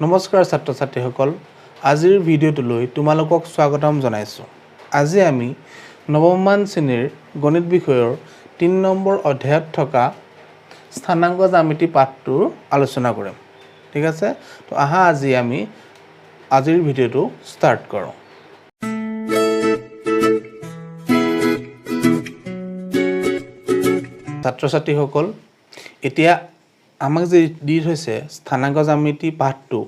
নমস্কাৰ ছাত্ৰ ছাত্ৰীসকল আজিৰ ভিডিঅ'টোলৈ তোমালোকক স্বাগতম জনাইছো। আজি আমি নৱমমান শ্ৰেণীৰ গণিত বিষয়ৰ ৩ নম্বৰ অধ্যায়ত থকা স্থানাংক জ্যামিতি পাঠটো আলোচনা কৰিম। ঠিক আছে, তো আহা আজি আমি আজিৰ ভিডিঅ'টো ষ্টাৰ্ট কৰোঁ। ছাত্ৰ ছাত্ৰীসকল এতিয়া আমাক যে দি থৈছে স্থানাংক জ্যামিতি পাঠটো,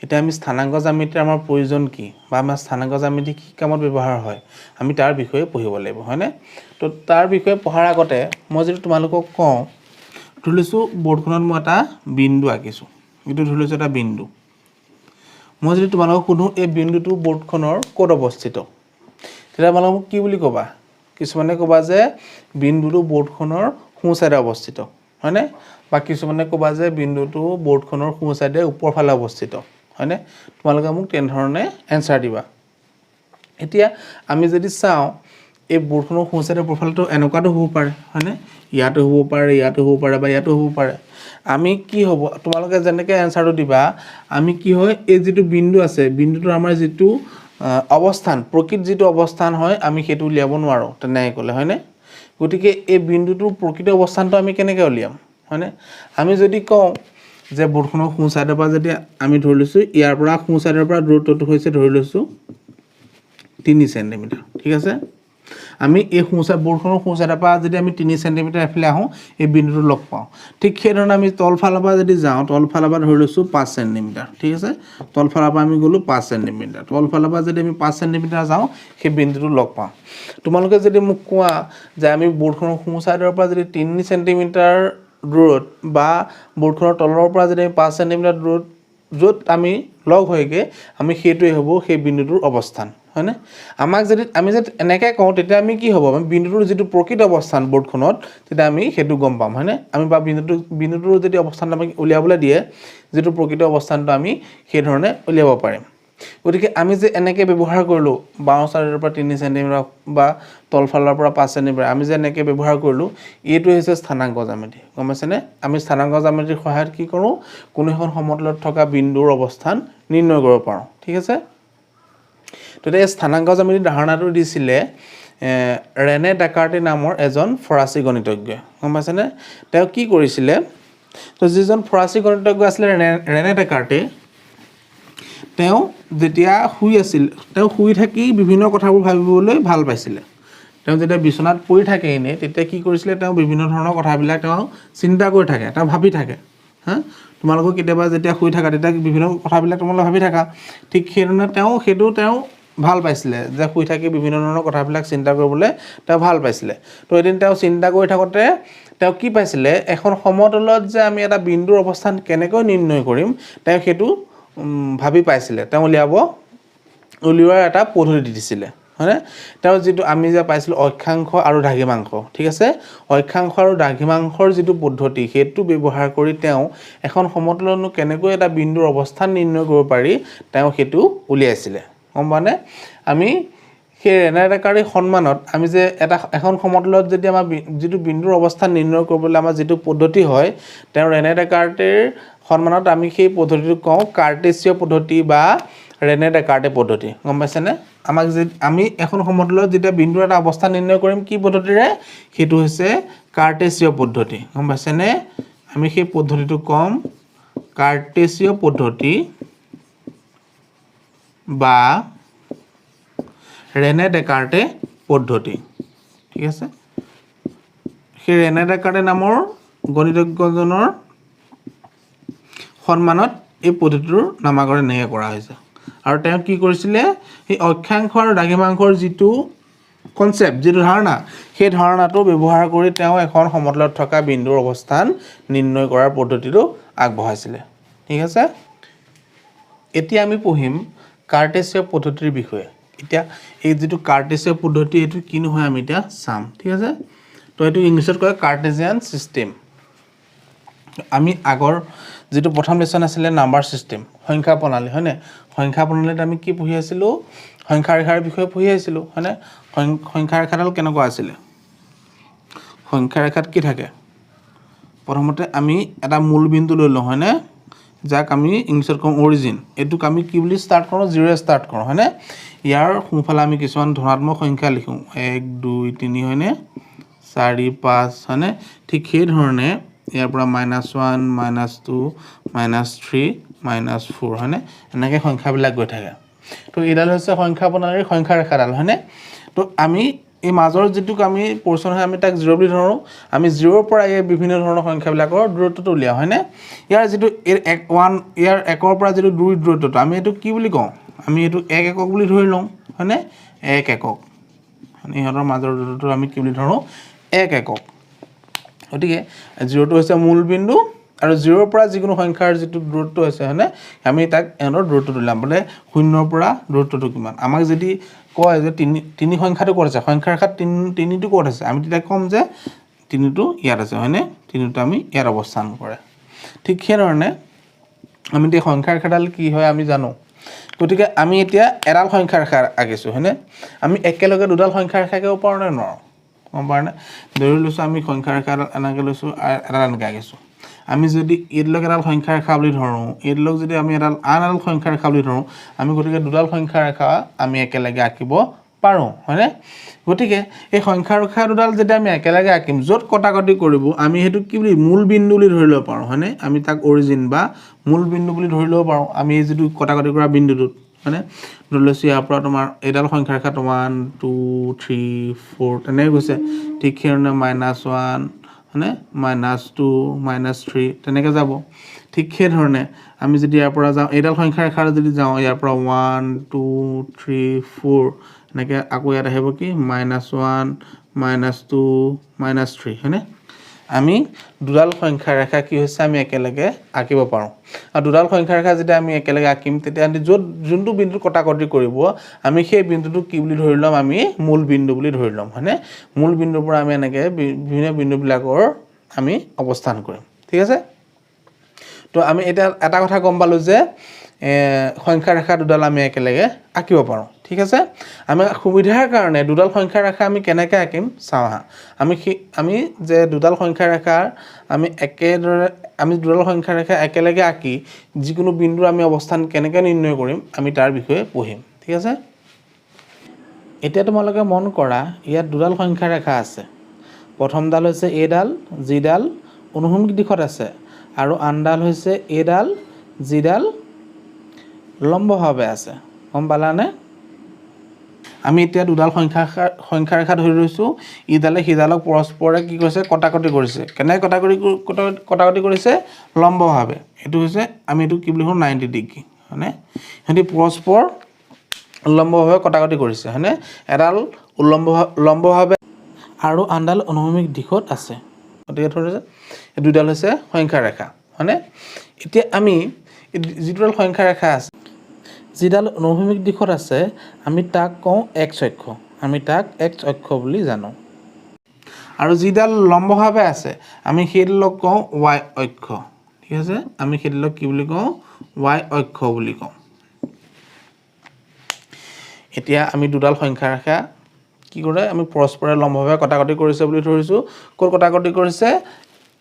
এতিয়া আমি স্থানাংক জ্যামিতিৰ আমাৰ প্ৰয়োজন কি বা আমাৰ স্থানাংক জ্যামিতি কি কামত ব্যৱহাৰ হয় আমি তাৰ বিষয়ে পঢ়িব লাগিব, হয়নে? তো তাৰ বিষয়ে পঢ়াৰ আগতে মই যদি তোমালোকক কওঁ, ধৰি লৈছোঁ বৰ্ডখনত মই এটা বিন্দু আঁকিছোঁ, এইটো ধৰি লৈছোঁ এটা বিন্দু। মই যদি তোমালোকক সোধোঁ এই বিন্দুটো বৰ্ডখনৰ ক'ত অৱস্থিত, তেতিয়া তোমালোকে মোক কি বুলি ক'বা? কিছুমানে ক'বা যে বিন্দুটো বৰ্ডখনৰ সোঁ চাইডে অৱস্থিত, হয়নে? বা কিছুমানে ক'বা যে বিন্দুটো বৰ্ডখনৰ সোঁ চাইডে ওপৰ ফালে অৱস্থিত, হয়নে? তোমালোকে মোক তেনেধৰণে এনচাৰ দিবা। এতিয়া আমি যদি চাওঁ এই বৰ্ডখনৰ সোঁ চাইডে ওপৰ ফালেতো এনেকুৱাতো হ'ব পাৰে, হয়নে? ইয়াতো হ'ব পাৰে, ইয়াতো হ'ব পাৰে বা ইয়াতো হ'ব পাৰে। আমি কি হ'ব, তোমালোকে যেনেকৈ এনচাৰটো দিবা, আমি কি হয় এই যিটো বিন্দু আছে, বিন্দুটোৰ আমাৰ যিটো অৱস্থান, প্ৰকৃত যিটো অৱস্থান হয় আমি সেইটো উলিয়াব নোৱাৰোঁ তেনেকৈ ক'লে, হয়নে? গতিকে এই বিন্দুটোৰ প্ৰকৃত অৱস্থানটো আমি কেনেকৈ উলিয়াম, হয়নে? আমি যদি কওঁ যে বৰ্ডখনৰ সোঁ চাইডৰ পৰা যদি আমি ধৰি লৈছোঁ ইয়াৰ পৰা সোঁ চাইডৰ পৰা দূৰত্বটো হৈছে ধৰি লৈছোঁ ৩ চেণ্টিমিটাৰ, ঠিক আছে? আমি এই বৰ্ডখনৰ সোঁ চাইডৰ পৰা যদি আমি ৩ চেণ্টিমিটাৰ এফালে আহোঁ এই বিন্দুটো লগ পাওঁ। ঠিক সেইধৰণে আমি তলফালৰ পৰা যদি যাওঁ, তলফালৰ পৰা ধৰি লৈছোঁ ৫ চেণ্টিমিটাৰ, ঠিক আছে? তলফালৰ পৰা আমি গ'লোঁ 5 চেণ্টিমিটাৰ, তলফালৰ পৰা যদি আমি 5 চেণ্টিমিটাৰ যাওঁ সেই বিন্দুটো লগ পাওঁ। তোমালোকে যদি মোক কোৱা যে আমি বৰ্ডখনৰ সোঁ চাইডৰ পৰা যদি ৩ চেণ্টিমিটাৰ দূৰত বা বৰ্ডখনৰ তলৰ পৰা যদি আমি 5 চেণ্টিমিটাৰ দূৰত য'ত আমি লগ হয়গৈ আমি সেইটোৱে হ'ব সেই বিন্দুটোৰ অৱস্থান, হয়নে? আমাক যদি আমি যদি এনেকৈ কওঁ তেতিয়া আমি কি হ'ব, আমি বিন্দুটোৰ যিটো প্ৰকৃত অৱস্থান বৰ্ডখনত তেতিয়া আমি সেইটো গম পাম, হয়নে? আমি বা বিন্দুটোৰ যদি অৱস্থানটো আমাক উলিয়াবলৈ দিয়ে যিটো প্ৰকৃত অৱস্থানটো আমি সেইধৰণে উলিয়াব পাৰিম। গতিকে আমি যে এনেকৈ ব্যৱহাৰ কৰিলোঁ বাওঁ চাইডৰ পৰা ৩ চেণ্টিমিটাৰ বা তলফালৰ পৰা 5 চেণ্টিমিটাৰ আমি যে এনেকৈ ব্যৱহাৰ কৰিলোঁ, এইটো হৈছে স্থানাংক জ্যামিতি, গম পাইছেনে? আমি স্থানাংক জ্যামিতিৰ সহায়ত কি কৰোঁ, কোনো এখন সমতলত থকা বিন্দুৰ অৱস্থান নিৰ্ণয় কৰিব পাৰোঁ, ঠিক আছে? তো এই স্থানাংক জ্যামিতিৰ ধাৰণাটো দিছিলে ৰেনে ডেকাৰ্টে নামৰ এজন ফৰাচী গণিতজ্ঞই, গম পাইছেনে? তেওঁ কি কৰিছিলে, তো যিজন ফৰাচী গণিতজ্ঞ আছিলে ৰেনে ডেকাৰ্টে, তেওঁ যেতিয়া শুই আছিল, তেওঁ শুই থাকি বিভিন্ন কথাবোৰ ভাবিবলৈ ভাল পাইছিলে। তেওঁ যেতিয়া বিচনাত পৰি থাকে এনেই তেতিয়া কি কৰিছিলে, তেওঁ বিভিন্ন ধৰণৰ কথাবিলাক তেওঁ চিন্তা কৰি থাকে, তেওঁ ভাবি থাকে। তোমালোকক কেতিয়াবা যেতিয়া শুই থাকা তেতিয়া বিভিন্ন কথাবিলাক তোমালোকে ভাবি থাকা, ঠিক সেইধৰণে তেওঁ ভাল পাইছিলে যে শুই থাকি বিভিন্ন ধৰণৰ কথাবিলাক চিন্তা কৰিবলৈ তেওঁ ভাল পাইছিলে। তো এদিন তেওঁ চিন্তা কৰি থাকোঁতে তেওঁ কি পাইছিলে, এখন সমতলত যে আমি এটা বিন্দুৰ অৱস্থান কেনেকৈ নিৰ্ণয় কৰিম তেওঁ সেইটো ভাবি পাইছিলে। তেওঁ উলিওৱাৰ এটা পদ্ধতি দিছিলে, হয়নে? তেওঁ যিটো আমি যে পাইছিলোঁ অক্ষাংশ আৰু দ্ৰাঘিমাংশ, ঠিক আছে? অক্ষাংশ আৰু দ্ৰাঘিমাংশৰ যিটো পদ্ধতি সেইটো ব্যৱহাৰ কৰি তেওঁ এখন সমতলতনো কেনেকৈ এটা বিন্দুৰ অৱস্থান নিৰ্ণয় কৰিব পাৰি তেওঁ সেইটো উলিয়াইছিলে, গম পানে? আমি সেই ৰেনে ডেকাৰ্টে সন্মানত আমি যে এখন সমতলত যদি আমাৰ যিটো বিন্দুৰ অৱস্থান নিৰ্ণয় কৰিবলৈ আমাৰ যিটো পদ্ধতি হয়, তেওঁ ৰেনে ডেকাৰ্টেৰ সন্মানত আমি সেই পদ্ধতিটো কওঁ কাৰ্টেছিয় পদ্ধতি বা ৰেনে ডেকাৰ্টে পদ্ধতি, গম পাইছেনে? আমি এখন সমতলত যেতিয়া বিন্দুৰ এটা অৱস্থান নিৰ্ণয় কৰিম কি পদ্ধতিৰে, সেইটো হৈছে কাৰ্টেছিয় পদ্ধতি, গম পাইছেনে? আমি সেই পদ্ধতিটো ক'ম কাৰ্টেছিয় পদ্ধতি বা ৰেনে ডেকাৰ্টে পদ্ধতি, ঠিক আছে? সেই ৰেনে ডেকাৰ্টে নামৰ গণিতজ্ঞজনৰ সন্মানত এই পদ্ধতিটোৰ নামাকৰণ এনেকৈ কৰা হৈছে। আৰু তেওঁ কি কৰিছিলে, সেই অক্ষাংশ আৰু দ্ৰাঘিমাংশৰ যিটো কনচেপ্ট, যিটো ধাৰণা, সেই ধাৰণাটো ব্যৱহাৰ কৰি তেওঁ এখন সমতলত থকা বিন্দুৰ অৱস্থান নিৰ্ণয় কৰাৰ পদ্ধতিটো আগবঢ়াইছিলে, ঠিক আছে? এতিয়া আমি পঢ়িম কাৰ্টেছিয় পদ্ধতিৰ বিষয়ে। এতিয়া এই যিটো কাৰ্টেছিয় পদ্ধতি এইটো কি নহয় আমি এতিয়া চাম, ঠিক আছে? তো এইটো ইংলিছত কয় কাৰ্টেছিয়ান ছিষ্টেম। আমি আগৰ যিটো প্ৰথম লেশ্যন আছিলে নাম্বাৰ ছিষ্টেম, সংখ্যা প্ৰণালী, হয়নে? সংখ্যা প্ৰণালীত আমি কি পঢ়ি আছিলোঁ, সংখ্যা ৰেখাৰ বিষয়ে পঢ়ি আহিছিলোঁ, হয়নে? সংখ্যা ৰেখাডাল কেনেকুৱা আছিলে, সংখ্যা ৰেখাত কি থাকে, প্ৰথমতে আমি এটা মূল বিন্দু লৈ লওঁ, হয়নে? যাক আমি ইংলিছত কওঁ অৰিজিন এইটোক আমি কি বুলি ষ্টাৰ্ট কৰোঁ 0 ষ্টাৰ্ট কৰোঁ হয়নে ইয়াৰ সোঁফালে আমি কিছুমান ধনাত্মক সংখ্যা লিখোঁ 1 2 3 হয়নে 4 5 হয়নে ঠিক সেই ধৰণে ইয়াৰ পৰা -1 -2 -3 -4 হয়নে এনেকৈ সংখ্যাবিলাক গৈ থাকে তো এইডাল হৈছে সংখ্যা প্ৰণালীৰ সংখ্যা ৰেখাডাল হয়নে তো আমি এই মাজৰ যেটোক আমি পোৰচন হয় আমি তাক 0 বুলি ধৰো আমি 0 ৰ পৰা এই বিভিন্ন ধৰণৰ সংখ্যাবিলাকৰ দূৰত্বটো উলিয়া হয়নে ইয়াৰ যেটো 1 ইয়াৰ 1 ৰ পৰা যেটো 2 দূৰত্বটো আমি এটো কি বুলি কওঁ আমি এটো 1 একক বুলি ধৰি লওঁ হয়নে 1 একক মানে ইহঁতৰ মাজৰ দূৰত্বটো আমি কি বুলি ধৰো 1 একক গতিকে 0 টো হৈছে মূল বিন্দু আৰু 0 ৰ পৰা যিকোনো সংখ্যাৰ যেটো দূৰত্ব আছে হয়নে আমি তাক এনৰ দূৰত্বটো উলিয়াম বলে 0 ৰ পৰা দূৰত্বটো কিমান আমাক যদি কয় যে তিনি সংখ্যাটো ক'ত আছে সংখ্যা ৰেখাত তিনিটো ক'ত আছে আমি তেতিয়া কম যে তিনিটো ইয়াত আছে হয়নে তিনিটো আমি ইয়াত অৱস্থান কৰে ঠিক সেইধৰণে আমি এই সংখ্যা ৰেখাডাল কি হয় আমি জানো গতিকে আমি এতিয়া এডাল সংখ্যা ৰেখা আঁকিছো হয়নে আমি একেলগে দুডাল সংখ্যা ৰেখা আঁকিব পাৰো নে নোৱাৰো গম পাৰা নে ধৰি লৈছো আমি সংখ্যা ৰেখাডাল এনেকৈ লৈছো এডাল এনেকৈ আঁকিছো আমি যদি এডলক এডাল সংখ্যা ৰেখা বুলি ধৰো এডলক যদি আমি এডাল আন এডাল সংখ্যা ৰেখা বুলি ধৰো আমি গতিকে দুডাল সংখ্যা ৰেখা আমি একেলগে আঁকিব পাৰো হয়নে গতিকে এই সংখ্যা ৰেখা দুডাল যদি আমি একেলগে আঁকিম যত কটাকটি কৰিব আমি হেতু কি বুলি মূল বিন্দু বুলি ধৰি লব পাৰো হয়নে আমি তাক অৰিজিন বা মূল বিন্দু বুলি ধৰি লব পাৰো আমি এই যেটো কটাকটি কৰা বিন্দুটোত হয়নে ধৰি লৈছো ইয়াৰ পৰা তোমাৰ এডাল সংখ্যা ৰেখা 1 2 3 4 তেনে গৈছে ঠিক সেইধৰণে -1 হয়নে -2 -3 তেনেকৈ যাব ঠিক সেই ধৰণে আমি যদি ইয়াৰ পৰা যাওঁ এডাল সংখ্যা ৰেখাৰ যদি যাওঁ ইয়াৰ পৰা 1 2 3 4 এনেকৈ আকৌ ইয়াত আহিব কি -1 -2 -3 হয়নে আমি দুডাল সংখ্যা ৰেখা কি হৈছে আমি একেলগে আঁকিব পাৰো আৰু দুডাল সংখ্যা ৰেখা যদি আমি একেলগে আঁকিম তেতিয়া যত যোনটো বিন্দু কটাকটি কৰিব আমি সেই বিন্দুটো কি বুলি ধৰি লম আমি মূল বিন্দু বুলি ধৰি লম হয়নে মূল বিন্দুৰ পৰা আমি এনেকৈ বিভিন্ন বিন্দুবিলাকৰ আমি অৱস্থান কৰিম ঠিক আছে তো আমি এটা কথা গম পালো যে সংখ্যা ৰেখা দুডাল আমি একেলগে আঁকিব পাৰো ঠিক আছে আমি সুবিধাৰ কাৰণে দুডাল সংখ্যা ৰেখা আমি কেনেকৈ আঁকিম চাও হা আমি যে দুডাল সংখ্যা ৰেখাৰ আমি একেদৰে আমি দুডাল সংখ্যা ৰেখা একেলগে আঁকি যিকোনো বিন্দুৰ আমি অৱস্থান কেনেকৈ নিৰ্ণয় কৰিম আমি তাৰ বিষয়ে পঢ়িম ঠিক আছে এতিয়া তোমালোকে মন কৰা ইয়াত দুডাল সংখ্যা ৰেখা আছে প্ৰথমডাল হৈছে এডাল যিডাল অনুভূমিক দিশত আছে আৰু আনডাল হৈছে এডাল যিডাল লম্বভাৱে আছে গম পালানে আমি এতিয়া দুডাল সংখ্যা ৰেখা ধৰি লৈছো ইডালে সিডালক পৰস্পৰে কি কৰিছে কটাকটি কৰিছে কেনে কটাকটি কৰিছে লম্বভাৱে এটো হৈছে আমি এটো কি বুলি কওঁ 90 ডিগ্ৰী মানে হেতি পৰস্পৰ লম্বভাৱে কটাকটি কৰিছে হয়নে এডাল লম্বভাৱে আৰু আনডাল অনুভূমিক দিশত আছে গতিকে ধৰিছে এই দুডাল হৈছে সংখ্যা ৰেখা হয়নে এতিয়া আমি যিডাল সংখ্যা ৰেখা আছে যিডাল অনুভূমিক দিশত আছে আমি তাক কওঁ x অক্ষ আমি তাক x অক্ষ বুলি জানো আৰু যিডাল লম্বভাৱে আছে আমি সেইডালক কওঁ y অক্ষ ঠিক আছে আমি সেইডালক কি বুলি কওঁ y অক্ষ বুলি কওঁ এতিয়া আমি দুডাল সংখ্যা ৰেখা কি কৰে আমি পৰস্পৰে লম্বভাৱে কটাকটি কৰিছে বুলি ধৰিছো কোন কটাকটি কৰিছে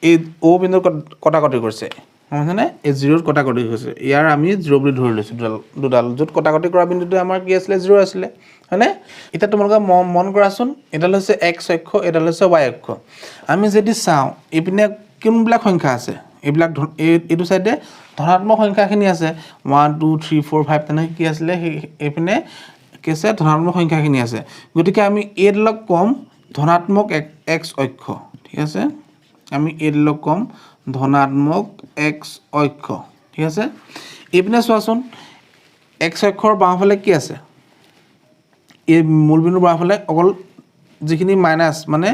এই o বিন্দুৰ কটাকটি কৰিছে মানে এই 0 কটাকটি হৈছে ইয়াৰ আমি 0 বুলি ধৰি লৈছো দুডাল যত কটাকটি কৰা বিন্দুটো আমাৰ কি আছিল 0 আছিল হয়নে এটা তোমালোকে মন কৰাচোন এডাল হৈছে x অক্ষ এডাল হৈছে y অক্ষ আমি যদি চাও ইপিনে কোনবিলাক সংখ্যা আছে এইবিলাক এইটো সাইডে ধনাত্মক সংখ্যাখিনি আছে 1 2 3 4 5 তেনে কি আছিল ইপিনে কেছে ধনাত্মক সংখ্যাখিনি আছে গতিকে আমি এডালক কম ধনাত্মক x অক্ষ ঠিক আছে আমি এডালক কম ধনাত্মক x অক্ষ ঠিক আছে ইপিনে চোৱাচোন x অক্ষৰ বাওঁফালে কি আছে এই মূল বিন্দুৰ বাওঁফালে অকল যিখিনি মাইনাস মানে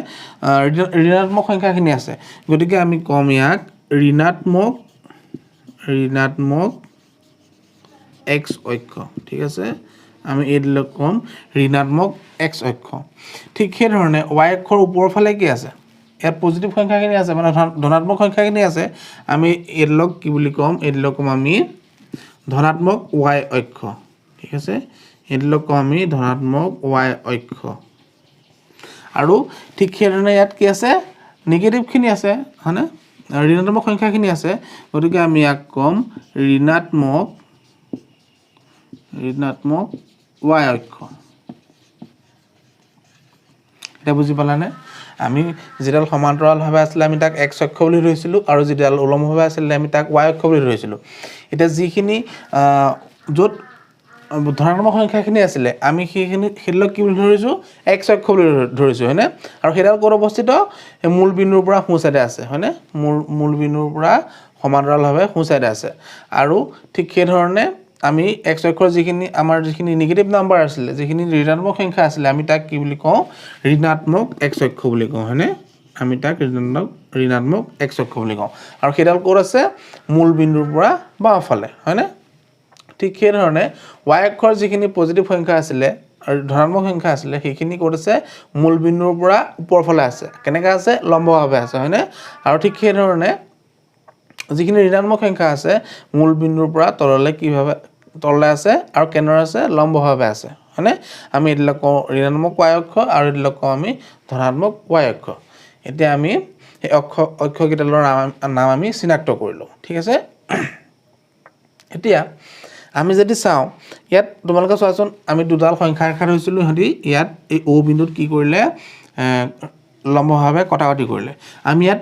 ঋণাত্মক সংখ্যাখিনি আছে গতিকে আমি কম ইয়াক ঋণাত্মক x অক্ষ ঠিক আছে আমি এডালক কম ঋণাত্মক x অক্ষ ঠিক সেই ধৰণে y অক্ষৰ ওপৰৰ ফালে কি আছে ইয়াত পজিটিভ সংখ্যাখিনি আছে মানে ধনাত্মক সংখ্যাখিনি আছে আমি এডালক কি বুলি কম এডালক কম আমি ধনাত্মক y অক্ষ ঠিক আছে এডালক কম আমি ধনাত্মক y অক্ষ আৰু ঠিক সেইধৰণে ইয়াত কি আছে নিগেটিভখিনি আছে হয়নে ঋণাত্মক সংখ্যাখিনি আছে গতিকে আমি ইয়াক ক'ম ঋণাত্মক y অক্ষ এটা বুজি পালানে আমি যেডাল সমান্তৰালভাৱে আছিলে আমি তাক x অক্ষ বুলি ধৰিছিলোঁ আৰু যেডাল উলম্বভাৱে আছিলে আমি তাক y অক্ষ বুলি ধৰিছিলোঁ এতিয়া যিখিনি য'ত ধনাত্মক সংখ্যাখিনি আছিলে আমি সেইডালক কি বুলি ধৰিছোঁ x অক্ষ বুলি ধৰিছোঁ হয়নে আৰু সেইডাল ক'ত অৱস্থিত মূল বিন্দুৰ পৰা সোঁ চাইডে আছে হয়নে মূল বিন্দুৰ পৰা সমান্তৰালভাৱে সোঁ চাইডে আছে আৰু ঠিক সেইধৰণে আমি x অক্ষৰ যিখিনি নিগেটিভ নাম্বাৰ আছিলে যিখিনি ঋণাত্মক সংখ্যা আছিলে আমি তাক কি বুলি কওঁ ঋণাত্মক x অক্ষ বুলি কওঁ হয়নে আমি তাক ঋণাত্মক x অক্ষ বুলি কওঁ আৰু সেইডাল ক'ত আছে মূল বিন্দুৰ পৰা বাওঁফালে হয়নে ঠিক সেইধৰণে y অক্ষৰ যিখিনি পজিটিভ সংখ্যা আছিলে আৰু ধনাত্মক সংখ্যা আছিলে সেইখিনি ক'ত আছে মূল বিন্দুৰ পৰা ওপৰ ফালে আছে কেনেকৈ আছে লম্বভাৱে আছে হয়নে আৰু ঠিক সেইধৰণে যিখিনি ঋণাত্মক সংখ্যা আছে মূল বিন্দুৰ পৰা তললৈ আছে আৰু কেন্দ্ৰ আছে লম্বভাৱে আছে হয়নে আমি এইবিলাক কওঁ ঋণাত্মক y অক্ষ আৰু এইবিলাক কওঁ আমি ধনাত্মক y অক্ষ এতিয়া আমি এই অক্ষকেইডালৰ নাম আমি চিনাক্ত কৰিলোঁ ঠিক আছে এতিয়া আমি যদি চাওঁ ইয়াত তোমালোকে চোৱাচোন আমি দুডাল সংখ্যা ৰেখা ধৰিছিলোঁ সিহঁতি ইয়াত এই O বিন্দুত কি কৰিলে লম্বভাৱে কটাকটি কৰিলে আমি ইয়াত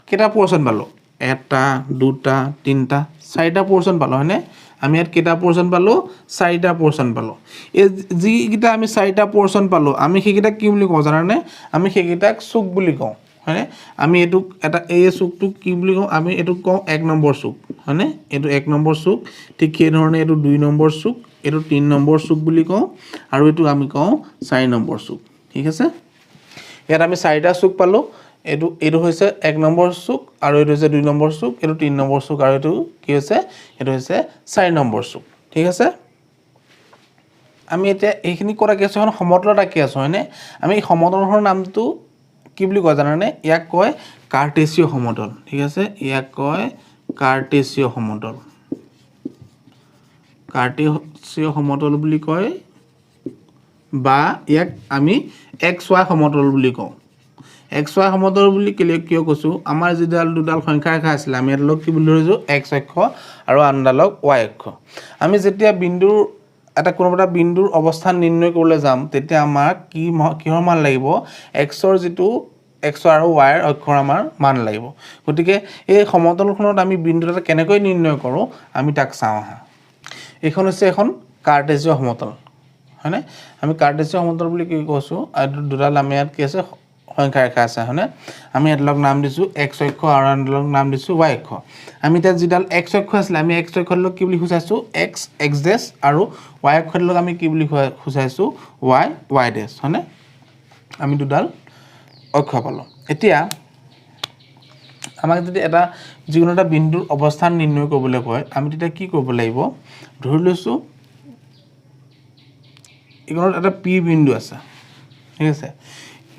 কেইটা পৰ্চন পালোঁ এটা দুটা তিনিটা চাৰিটা পৰ্চন পালোঁ হয়নে আমি ইয়াত কেইটা পৰ্চন পালোঁ চাৰিটা পৰ্চন পালোঁ এই যিকেইটা আমি চাৰিটা পৰ্চন পালোঁ আমি সেইকেইটাক কি বুলি কওঁ জানানে আমি সেইকেইটাক চুক বুলি কওঁ হয়নে আমি এইটোক এটা এই চুকটোক কি বুলি কওঁ আমি এইটোক কওঁ 1 নম্বৰ চুক হয়নে এইটো 1 নম্বৰ চুক ঠিক সেইধৰণে এইটো 2 নম্বৰ চুক এইটো 3 নম্বৰ চুক বুলি কওঁ আৰু এইটো আমি কওঁ 4 নম্বৰ চুক ঠিক আছে ইয়াত আমি চাৰিটা চুক পালোঁ এইটো হৈছে 1 নম্বৰ চুক আৰু এইটো হৈছে 2 নম্বৰ চুক এইটো 3 নম্বৰ চুক আৰু এইটো কি হৈছে এইটো হৈছে 4 নম্বৰ চুক ঠিক আছে আমি এতিয়া এইখিনি কৰা কি আছে এখন সমতলত আঁকি আছোঁ হয়নে আমি এই সমতলখনৰ নামটো কি বুলি কয় জানানে ইয়াক কয় কাৰ্টেছিয় সমতল ঠিক আছে ইয়াক কয় কাৰ্টেছিয় সমতল বুলি কয় বা ইয়াক আমি XY সমতল বুলি কওঁ XY সমতল বুলি কিয় কৈছোঁ আমাৰ যিডাল দুডাল সংখ্যা ৰেখা আছিলে আমি এডালক কি বুলি ধৰিছোঁ x অক্ষ আৰু আনডালক y অক্ষ আমি যেতিয়া কোনোবা এটা বিন্দুৰ অৱস্থান নিৰ্ণয় কৰিবলৈ যাম তেতিয়া আমাক কিহৰ মান লাগিব xৰ যিটো x আৰু y ৰ অক্ষৰ আমাৰ মান লাগিব গতিকে এই সমতলখনত আমি বিন্দু এটা কেনেকৈ নিৰ্ণয় কৰোঁ আমি তাক চাওঁ আহা এইখন হৈছে এখন কাৰ্টেছিয় সমতল হয়নে আমি কাৰ্টেছিয় সমতল বুলি কি কৈছোঁ আৰু দুডাল আমি ইয়াত কি আছে সংখ্যা ৰেখা আছে হয়নে আমি এডালক নাম দিছোঁ x অক্ষ আৰু আনডালক নাম দিছোঁ y অক্ষ আমি এতিয়া যিডাল x অক্ষ আছিলে আমি x অক্ষডালক কি বুলি সূচাইছোঁ x ডেছ আৰু y অক্ষডালক আমি কি বুলি সূচাইছোঁ y ডেছ হয়নে আমি দুডাল অক্ষ পালোঁ এতিয়া আমাক যদি যিকোনো এটা বিন্দুৰ অৱস্থান নিৰ্ণয় কৰিবলৈ কয় আমি তেতিয়া কি কৰিব লাগিব ধৰি লৈছোঁ এইখনত এটা P বিন্দু আছে ঠিক আছে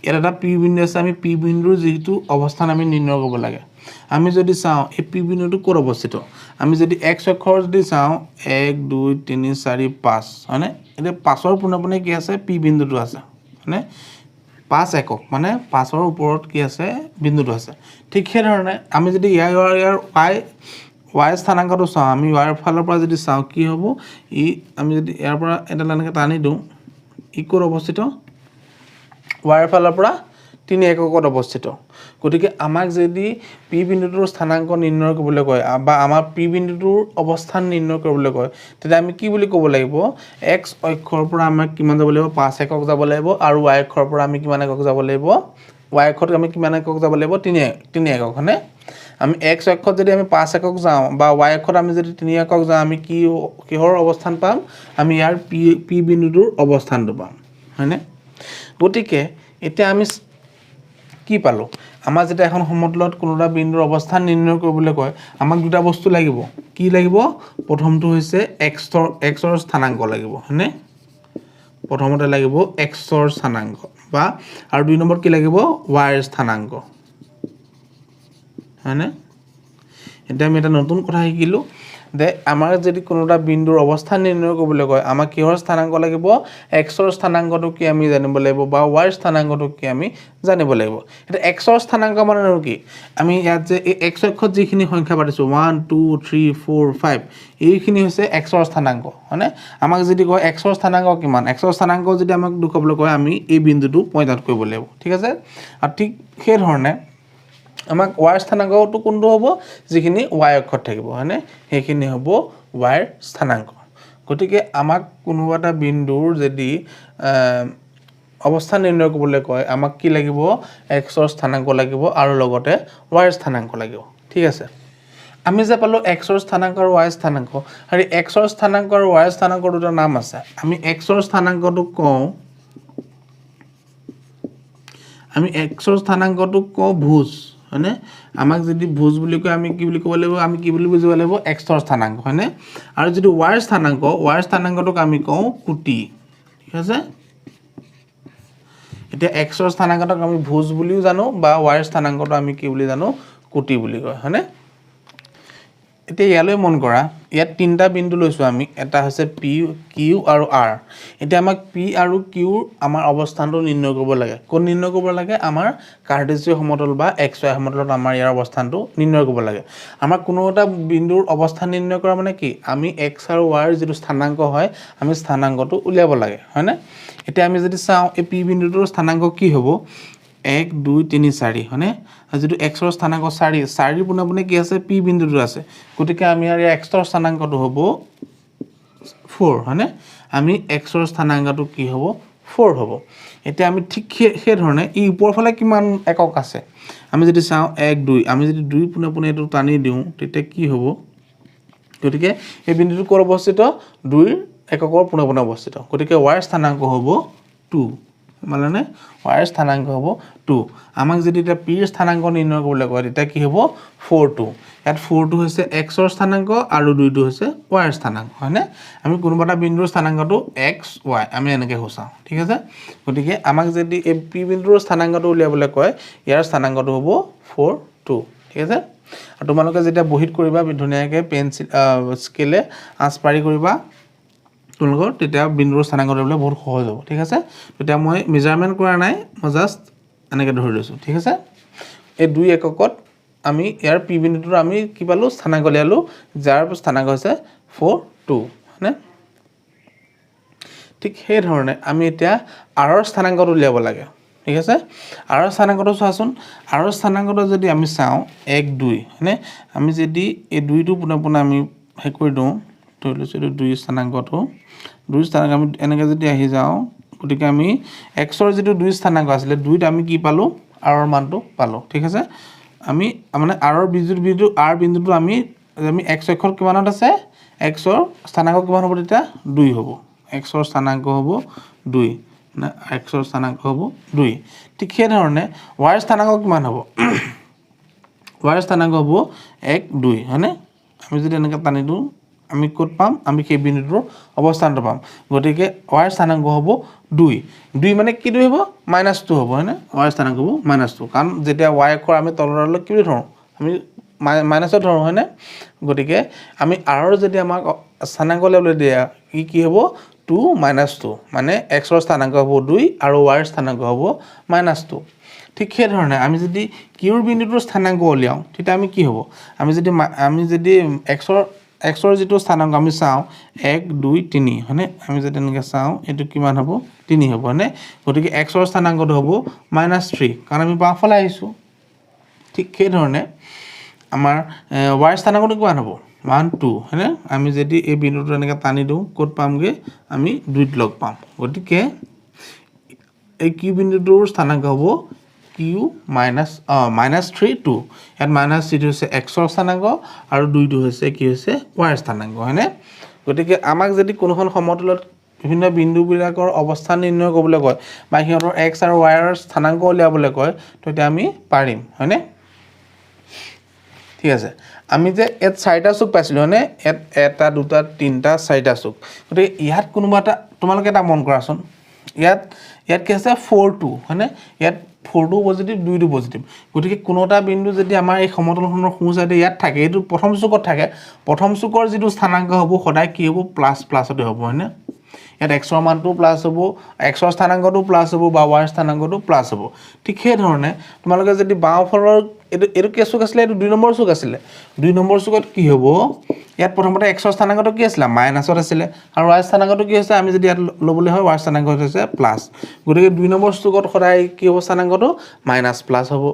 ইয়াত এটা P বিন্দু আছে আমি P বিন্দুৰ যিটো অৱস্থান আমি নিৰ্ণয় কৰিব লাগে আমি যদি চাওঁ এই P বিন্দুটো ক'ত অৱস্থিত আমি যদি x অক্ষৰ যদি চাওঁ 1 2 3 4 5 হয়নে এতিয়া 5ৰ পোনে কি আছে P বিন্দুটো আছে হয়নে 5 একক মানে 5ৰ ওপৰত কি আছে বিন্দুটো আছে ঠিক সেইধৰণে আমি যদি ইয়াৰ y স্থানাংকটো চাওঁ আমি y ফালৰ পৰা যদি চাওঁ কি হ'ব আমি যদি ইয়াৰ পৰা এটা লাইনকে টানি দিওঁ ক'ত অৱস্থিত y ফালৰ পৰা 3 এককত অৱস্থিত গতিকে আমাক যদি P বিন্দুটোৰ স্থানাংক নিৰ্ণয় কৰিবলৈ কয় বা আমাৰ P বিন্দুটোৰ অৱস্থান নিৰ্ণয় কৰিবলৈ কয় তেতিয়া আমি কি বুলি ক'ব লাগিব x অক্ষৰ পৰা আমাক কিমান যাব লাগিব 5 একক যাব লাগিব আৰু y অক্ষৰ পৰা আমি কিমান একক যাব লাগিব y অক্ষত আমি কিমান একক যাব লাগিব 3 একক হয়নে আমি x অক্ষত যদি আমি 5 একক যাওঁ বা y অক্ষত আমি যদি 3 একক যাওঁ আমি কিহৰ অৱস্থান পাম আমি ইয়াৰ P বিন্দুটোৰ অৱস্থানটো পাম হয়নে গতিকে এতিয়া আমি কি পালোঁ আমাৰ যেতিয়া এখন সমতলত কোনোটা বিন্দুৰ অৱস্থান নিৰ্ণয় কৰিবলৈ কয় আমাক দুটা বস্তু লাগিব কি লাগিব প্ৰথমটো হৈছে xৰ স্থানাংক লাগিব হয়নে প্ৰথমতে লাগিব xৰ স্থানাংক বা আৰু 2 নম্বৰ কি লাগিব y ৰ স্থানাংক হয়নে এতিয়া আমি এটা নতুন কথা শিকিলোঁ যে আমাৰ যদি কোনোটা বিন্দুৰ অৱস্থান নিৰ্ণয় কৰিবলৈ কয় আমাক কিহৰ স্থানাংক লাগিব xৰ স্থানাংকটো কি আমি জানিব লাগিব বা y স্থানাংকটো কি আমি জানিব লাগিব এটা xৰ স্থানাংক মানে কি আমি ইয়াত যে এই x অক্ষত যিখিনি সংখ্যা পাতিছো 1 2 3 4 5 এইখিনি হৈছে xৰ স্থানাংক মানে আমাক যদি কয় xৰ স্থানাংক কিমান xৰ স্থানাংক যদি আমাক দুখবলৈ কয় আমি এই বিন্দুটো পইণ্ট আউট কৰিব লাগিব ঠিক আছে আৰু ঠিক সেই ধৰণে আমাক y স্থানাংকটো কোনটো হ'ব যিখিনি y অক্ষত থাকিব হয়নে সেইখিনি হ'ব y ৰ স্থানাংক গতিকে আমাক কোনোবা এটা বিন্দুৰ যদি অৱস্থান নিৰ্ণয় কৰিবলৈ কয় আমাক কি লাগিব x ৰ স্থানাংক লাগিব আৰু লগতে y ৰ স্থানাংক লাগিব ঠিক আছে আমি যে পালো x ৰ স্থানাংক আৰু y স্থানাংক আৰু x ৰ স্থানাংক আৰু y স্থানাংকৰ দুটা নাম আছে আমি x ৰ স্থানাংকটো কওঁ ভুজ হয়নে আমাক যদি ভুজ বুলি কয় আমি কি বুলি ক'ব লাগিব আমি কি বুলি বুজিব লাগিব x ৰ স্থানাংক হয়নে আৰু যদি y ৰ স্থানাংকটোক আমি কওঁ কোটি ঠিক আছে এতিয়া x ৰ স্থানাংকটোক আমি ভুজ বুলিও জানো বা y ৰ স্থানাংকটো আমি কি বুলি জানো কোটি বুলি কয় হয়নে এতিয়া ইয়ালৈ মন কৰা ইয়াত তিনটা বিন্দু লৈছো আমি এটা হৈছে p q আৰু r এতিয়া আমাক p আৰু q আমাৰ অৱস্থানটো নিৰ্ণয় কৰিব লাগে কোন নিৰ্ণয় কৰিব লাগে আমাৰ কাৰ্টেজীয় সমতল বা xy সমতলত আমাৰ ইয়াৰ অৱস্থানটো নিৰ্ণয় কৰিব লাগে আমাৰ কোনো এটা বিন্দুৰ অৱস্থান নিৰ্ণয় কৰা মানে কি আমি x আৰু y ৰ যিটো স্থানাংক হয় আমি স্থানাংকটো উলিয়াব লাগে হয়নে এতিয়া আমি যদি চাওঁ এই p বিন্দুটোৰ স্থানাংক কি হ'ব 1 2 3 4 হয়নে আৰু যদি x ৰ স্থানাংক 4 ৰ পুনে কি আছে p বিন্দুটো আছে গতিকে আমি ইয়াৰ x ৰ স্থানাংকটো হ'ব 4 হয়নে আমি x ৰ স্থানাংকটো কি হ'ব 4 হ'ব এতিয়া আমি ঠিক সেই ধৰণে ই ওপৰ ফালে কিমান একক আছে আমি যদি চাওঁ 1 2 আমি যদি 2 পুনে এটো টানি দিওঁ তেতিয়া কি হ'ব গতিকে এই বিন্দুটো ক'ত অৱস্থিত 2 ৰ এককৰ পুনে অৱস্থিত গতিকে y ৰ স্থানাংক হ'ব 2 মানে y ৰ স্থানাংক হ'ব 2 আমাক যদি এটা p ৰ স্থানাংক নিৰ্ণয় কৰিবলৈ কয় তেতিয়া কি হ'ব 4 2 ইয়াত 4 2 হৈছে x ৰ স্থানাংক আৰু 2 2 হৈছে y ৰ স্থানাংক হয়নে আমি কোনোবা এটা বিন্দুৰ স্থানাংকটো x y আমি এনেকৈ হোচাও ঠিক আছে গতিকে আমাক যদি এই p বিন্দুৰ স্থানাংকটো উলিয়াবলৈ কয় ইয়াৰ স্থানাংকটো হ'ব 4 2 ঠিক আছে আৰু তোমালোকে যেতিয়া বহিত কৰিবা ধুনীয়াকৈ পেন্সিল স্কেলে আঁচপাৰি কৰিবা তোমালোকৰ তেতিয়া বিন্দুৰ স্থানাংক উলিয়াবলৈ বহুত সহজ হ'ব ঠিক আছে তেতিয়া মই মেজাৰমেন্ট কৰা নাই মই জাস্ট এনেকৈ ধৰি লৈছো ঠিক আছে এই 2 এককত আমি ইয়াৰ p বিন্দুটোৰ আমি কি পালো স্থানাংক উলিয়ালো যাৰ স্থানাংক হৈছে 4 2 হয়নে ঠিক সেই ধৰণে আমি এতিয়া r ৰ স্থানাংকটো উলিয়াব লাগে ঠিক আছে r ৰ স্থানাংকটো চোৱাচোন r ৰ স্থানাংকটো যদি আমি চাওঁ 1 2 হয়নে আমি যদি এই 2 টো পুনে আমি হে কৰি দিওঁ ধৰি লৈছো 2 স্থানাংকটো 2 স্থানাংক আমি এনেকৈ যদি আহি যাওঁ গতিকে আমি x ৰ যেটো 2 স্থানাংক আছিল 2 টা আমি কি পালো r ৰ মানটো পালো ঠিক আছে আমি মানে r ৰ বিন্দুটো r বিন্দুটো আমি x অক্ষৰ কিমানত আছে x ৰ স্থানাংক কিমান হ'ব তেতিয়া 2 হ'ব x ৰ স্থানাংক হ'ব 2 না x ৰ স্থানাংক হ'ব 2 ঠিক সেই ধৰণে y ৰ স্থানাংক কিমান হ'ব y ৰ স্থানাংক হ'ব 1 2 হয়নে আমি যদি এনেকৈ টানি দিওঁ আমি ক'ত পাম আমি সেই বিন্দুটোৰ অৱস্থানটো পাম গতিকে y ৰ স্থানাংক হ'ব 2 2 মানে কি 2 হ'ব -2 হ'ব হয়নে y ৰ স্থানাংক হ'ব -2 কাৰণ যেতিয়া y অক্ষৰ আমি তললৈ কি ধৰো আমি মাইনাছত ধৰো হয়নে গতিকে আমি r ৰ যদি আমাক স্থানাংক উলিয়াবলৈ দিয়া কি হ'ব 2 -2 মানে x ৰ স্থানাংক হ'ব 2 আৰু y ৰ স্থানাংক হ'ব -2 ঠিক সেই ধৰণে আমি যদি q ৰ বিন্দুটোৰ স্থানাংক উলিয়াও তেতিয়া আমি কি হ'ব আমি যদি x ৰ যেটো স্থানাংক আমি চাওঁ 1 2 3 হয়নে আমি যদি এনেকৈ চাওঁ এটো কিমান হ'ব 3 হ'ব হয়নে গতিকে x ৰ স্থানাংকটো হ'ব -3 কাৰণ আমি বাওঁফালে আহিছো ঠিক সেই ধৰণে আমাৰ y ৰ স্থানাংকটো কিমান হ'ব 1 2 হয়নে আমি যদি এই বিন্দুটো এনেকৈ টানি দিওঁ ক'ত পামগে আমি 2 ত লগ পাম গতিকে এই q বিন্দুটোৰ স্থানাংক হ'ব q -3 2 ইয়াত -3 হৈছে x ৰ স্থানাংক আৰু 2 হৈছে কি হৈছে y ৰ স্থানাংক হয়নে গতিকে আমাক যদি কোনোখন সমতলত বিভিন্ন বিন্দুবিলাকৰ অৱস্থান নিৰ্ণয় কৰিবলৈ কয় বা সিহঁতৰ x আৰু y ৰ স্থানাংক উলিয়াবলৈ কয় তেতিয়া আমি পাৰিম হয়নে ঠিক আছে আমি যে এত চাৰিটা চুক পাইছিলো হয়নে এটা দুটা তিনটা চাৰিটা চুক গতিকে ইয়াত কোনোবা এটা তোমালোকে এটা মন কৰাচোন ইয়াত কি আছে 4 2 হয়নে ইয়াত 4 টো পজিটিভ 2 টো পজিটিভ গতিকে কোনোটা বিন্দু যদি আমাৰ এই সমতলখনৰ সোঁ চাইডে ইয়াত থাকে এইটো প্ৰথম চুকত থাকে প্ৰথম চুকৰ যিটো স্থানাংক হ'ব সদায় কি হ'ব প্লাস প্লাসতে হ'ব হয়নে ইয়াত x ৰ মানটো প্লাস হ'ব x ৰ স্থানাংকটো প্লাস হ'ব বা y ৰ স্থানাংকটো প্লাস হ'ব ঠিক সেই ধৰণে তোমালোকে যদি বাওঁফালৰ এটো কি চুক আছিল এটো 2 নম্বৰ চুক আছিল 2 নম্বৰ চুকত কি হ'ব ইয়াত প্ৰথমতে x ৰ স্থানাংকটো কি আছিল মাইনাছত আছিল আৰু y ৰ স্থানাংকটো কি হৈছে আমি যদি ইয়াত লবলৈ হয় y ৰ স্থানাংক হৈছে প্লাস গতিকে 2 নম্বৰ চুকত সদায় কি হ'ব স্থানাংকটো মাইনাস প্লাস হ'ব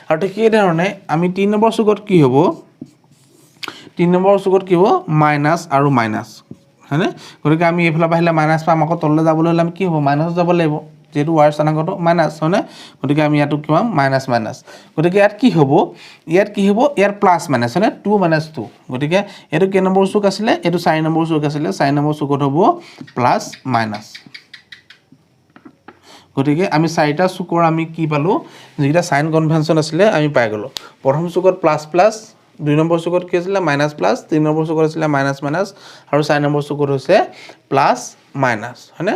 আৰু ঠিক এই ধৰণে আমি 3 নম্বৰ চুকত কি হ'ব 3 নম্বৰ চুকত কি হ'ব মাইনাস আৰু মাইনাস হয়নে গতিকে আমি এইফালে বাহিলে মাইনাস পাম আকৌ তললৈ যাবলৈ হলে আমি কি হ'ব মাইনাস যাব লাগিব যেটো y স্থানাংকটো মাইনাস হয়নে গতিকে আমি ইয়াতো কি পাম মাইনাস মাইনাস গতিকে ইয়াত কি হ'ব ইয়াৰ প্লাস মাইনাস হয়নে 2 মাইনাস 2 গতিকে এটো কে নম্বৰ চুক আছিল এটো 4 নম্বৰ চুক আছিল 4 নম্বৰ চুকত হ'ব প্লাস মাইনাস গতিকে আমি চাৰিটা চুকৰ আমি কি পালো যেটা সাইন কনভেনশন আছিল আমি পাই গলো প্ৰথম চুকত প্লাস প্লাস 2 নম্বৰ চুকত কি আছিল মাইনাস প্লাস 3 নম্বৰ চুকত আছিল মাইনাস মাইনাস আৰু 4 নম্বৰ চুকত হৈছে প্লাস মাইনাস হয়নে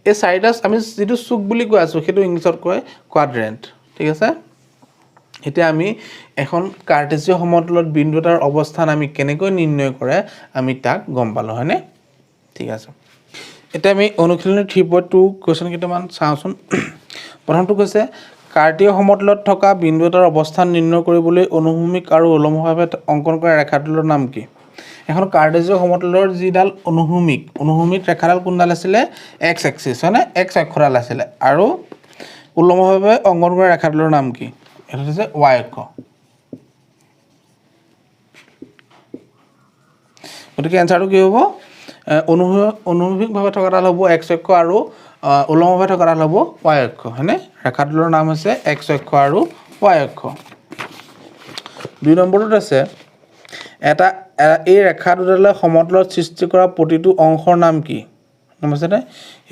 এই চাৰিটা আমি যেটো চুক বুলি কৈ আছো হেতু ইংলিছত কয় কোৱাড্ৰেন্ট ঠিক আছে এতিয়া আমি এখন কাৰ্টেসীয় সমতলত বিন্দু এটাৰ অৱস্থান আমি কেনেকৈ নিৰ্ণয় কৰে আমি তাক গম পালো হয়নে ঠিক আছে এটা আমি অনুশীলনী 3.2 কোৱেশ্চন কেইটামান চাওঁচোন প্ৰথমটো কৈছে কাৰ্টীয় সমতলত থকা বিন্দু এটাৰ অৱস্থান নিৰ্ণয় কৰিবলৈ অনুভূমিক আৰু উলম্বভাৱে অংকন কৰা ৰেখাটোৰ নাম কি এখন কাৰ্টেসীয় সমতলৰ যিডাল অনুভূমিক ৰেখাডাল কোনডাল আছিল x এক্সিস হয়নে x অক্ষডাল আছিল আৰু উলম্বভাৱে অংকন কৰা ৰেখাটোৰ নাম কি এটা হৈছে y অক্ষ গতিকে এনসাৰটো কি হ'ব অনুভূমিকভাৱে থকাডাল হ'ব x অক্ষ আৰু উলম্বভাৱে থকাডাল হ'ব y অক্ষ হয়নে ৰেখাটোৰ নাম হৈছে x অক্ষ আৰু y অক্ষ 2 নম্বৰটো আছে এটা এই ৰেখা দুডালে সমতলত সৃষ্টি কৰা প্ৰতিটো অংশৰ নাম কি বুজিছানে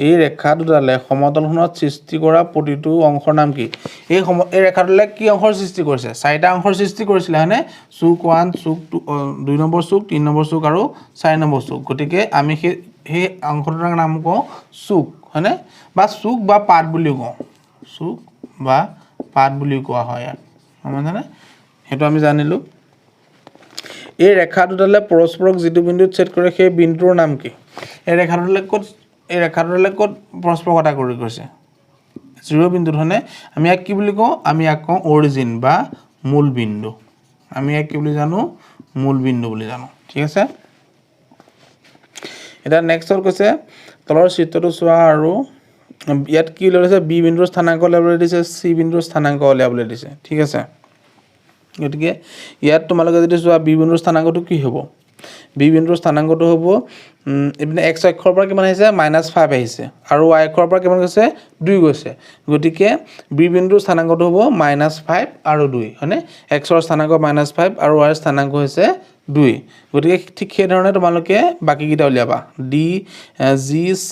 এই ৰেখা দুডালে সমতলখনত সৃষ্টি কৰা প্ৰতিটো অংশৰ নাম কি এই ৰেখা দুডালে কি অংশৰ সৃষ্টি কৰিছে চাৰিটা অংশৰ সৃষ্টি কৰিছিল হয়নে চুক 1 চুক 2 নম্বৰ চুক 3 নম্বৰ চুক আৰু 4 নম্বৰ চুক গতিকে আমি সেই অংশটোৰ নাম কওঁ চুক হয়নে বা চুক বা পাত বুলি কওঁ চুক বা পাত বুলি কোৱা হয় বুজিছানে হেতু আমি জানিলো এই ৰেখা দুডালে পৰস্পৰক যিটো বিন্দুত ছেদ কৰে সেই বিন্দুৰ নাম কি এই ৰেখা দুডালে ক'ত পৰস্পৰকতা কৰি গৈছে 0 বিন্দুত হয়নে আমি ইয়াক কি বুলি কওঁ আমি ইয়াক কওঁ অৰিজিন বা মূল বিন্দু আমি ইয়াক কি বুলি জানো মূল বিন্দু বুলি জানো ঠিক আছে এটা নেক্সটৰ কৈছে তলৰ চিত্ৰটো চোৱা আৰু ইয়াত কি লৈছে বি বিন্দুৰ স্থানাংক উলিয়াবলৈ দিছে সি বিন্দুৰ স্থানাংক উলিয়াবলৈ দিছে ঠিক আছে গতিকে ইয়াত তোমালোকে যদি চোৱা বি বিন্দুৰ স্থানাংকটো কি হ'ব বি বিন্দুৰ স্থানাংকটো হ'ব ইপিনে x অক্ষৰ পৰা কিমান আহিছে -5 আহিছে আৰু y অক্ষৰ পৰা কিমান গৈছে 2 গৈছে গতিকে বি বিন্দুৰ স্থানাংকটো হ'ব -5 আৰু 2 হয়নে x ৰ স্থানাংক -5 আৰু y ৰ স্থানাংক হৈছে 2 গতিকে ঠিক সেই ধৰণে তোমালোকে বাকি কিটা উলিয়াবা d g c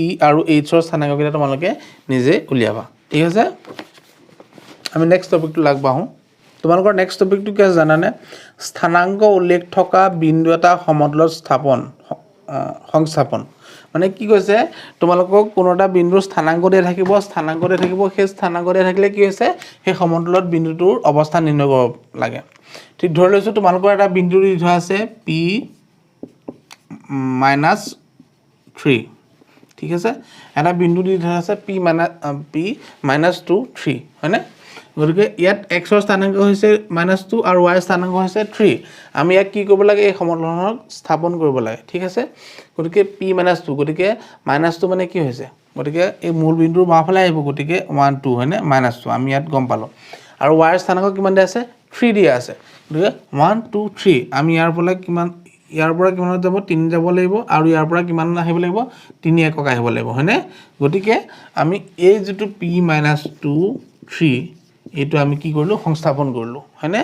e আৰু h ৰ স্থানাংক কিটা তোমালোকে নিজে উলিয়াবা ঠিক আছে আমি নেক্সট টপিকটো লাগবাহু তোমালোকৰ নেক্সট টপিকটো কি জানানে স্থানাংক উল্লেখ থকা বিন্দু এটা সমতলত সংস্থাপন মানে কি কৈছে তোমালোকক কোনোটা বিন্দুৰ স্থানাংক দিয়া থাকিব সেই স্থানাংক দিয়া থাকিলে কি হৈছে সেই সমতলত বিন্দুটোৰ অৱস্থান নিৰ্ণয় কৰিব লাগে ঠিক ধৰি লৈছো তোমালোকৰ এটা বিন্দু দি থোৱা আছে p - 3 ঠিক আছে এটা বিন্দু দি থোৱা আছে p - 2 3 হয়নে গতিকে ইয়াত x ৰ স্থানাংক হৈছে -2 আৰু y ৰ স্থানাংক হৈছে 3 আমি ইয়াক কি কৰিব লাগে এই সমতলখনক স্থাপন কৰিব লাগে ঠিক আছে গতিকে p - 2 গতিকে -2 মানে কি হৈছে গতিকে এই মূল বিন্দুৰ বাওঁফালে আহিব গতিকে 1 2 হয়নে -2 আমি ইয়াত গম পালো আৰু y ৰ স্থানাংক কিমান দিয়া আছে 3 দিয়া আছে গতিকে 1 2 3 আমি ইয়াৰ পৰা কিমান যাব 3 যাব লাগিব আৰু ইয়াৰ পৰা কিমান আহিব লাগিব 3 একক আহিব লাগিব হয়নে গতিকে আমি এই যেটো p - 2 3 এটো আমি কি কৰিলো সংস্থাপন কৰিলো হয়নে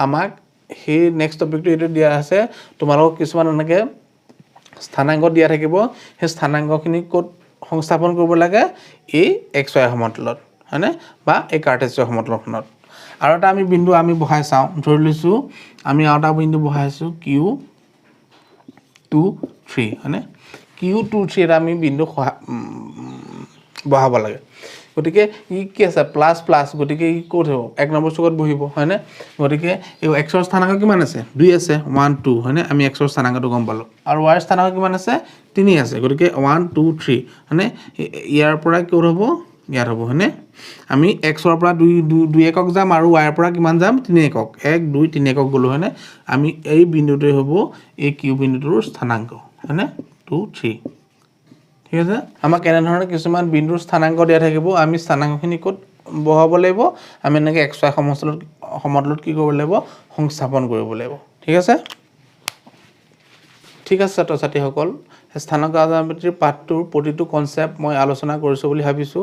আমাক হে নেক্সট টপিকটো এটো দিয়া আছে তোমালোকক কিছুমান এনেকে স্থানাংক দিয়া থাকিব হে স্থানাংকখিনি ক'ত সংস্থাপন কৰিব লাগে এই xy সমতলত হয়নে বা এই কাৰ্টেসীয় সমতলখনত আৰু এটা আমি বিন্দু আমি বহাই চাও ধৰি লৈছো আমি আটা বিন্দু বহাইছো q2 3 হয়নে q2 3 এটা আমি বিন্দু বহাব লাগে গতিকে কি আছে প্লাছ প্লাছ গতিকে ক'ত হ'ব 1 নম্বৰ চুকত বহিব হয়নে গতিকে এই এক্সৰ স্থানাংক কিমান আছে 2 আছে 1 2 হয়নে আমি এক্সৰ স্থানাংকটো গম পালোঁ আৰু ৱাইৰ স্থানাংক কিমান আছে 3 আছে গতিকে 1 2 3 হয়নে ইয়াৰ পৰা ক'ত হ'ব ইয়াত হ'ব হয়নে আমি এক্সৰ পৰা 2 একক যাম আৰু ৱাইৰ পৰা কিমান যাম 3 একক 1 2 3 একক গ'লো হয়নে আমি এই বিন্দুটোৱে হ'ব এই কিউ বিন্দুটোৰ স্থানাংক হয়নে 2 3 ঠিক আছে আমাক কেনেধৰণৰ কিছুমান বিন্দুৰ স্থানাংক দিয়া থাকিব আমি স্থানাংকখিনি ক'ত বহাব লাগিব আমি এনেকৈ x y সমতলত কি কৰিব লাগিব সংস্থাপন কৰিব লাগিব ঠিক আছে ছাত্ৰ ছাত্ৰীসকল স্থানাংক জ্যামিতিৰ পাঠটোৰ প্ৰতিটো কনসেপ্ট মই আলোচনা কৰিছো বুলি ভাবিছো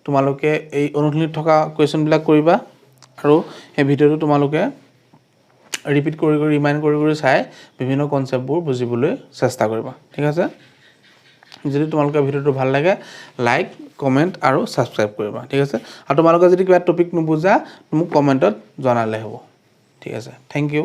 তোমালোকে এই অনুশীলনীত থকা কোৱেশ্চনবিলাক কৰিবা আৰু এই ভিডিঅটো তোমালোকে ৰিপিট কৰি ৰিমাইণ্ড কৰি চাই বিভিন্ন কনসেপ্টবোৰ বুজিবলৈ চেষ্টা কৰিবা ঠিক আছে যদি তোমালোকে ভিডিওটো ভাল লাগে লাইক কমেন্ট আৰু সাবস্ক্ৰাইব কৰিবা ঠিক আছে আৰু তোমালোকে যদি কিবা টপিক নুবুজা মোক কমেন্টত জনালে হ'ব ঠিক আছে থ্যাংক ইউ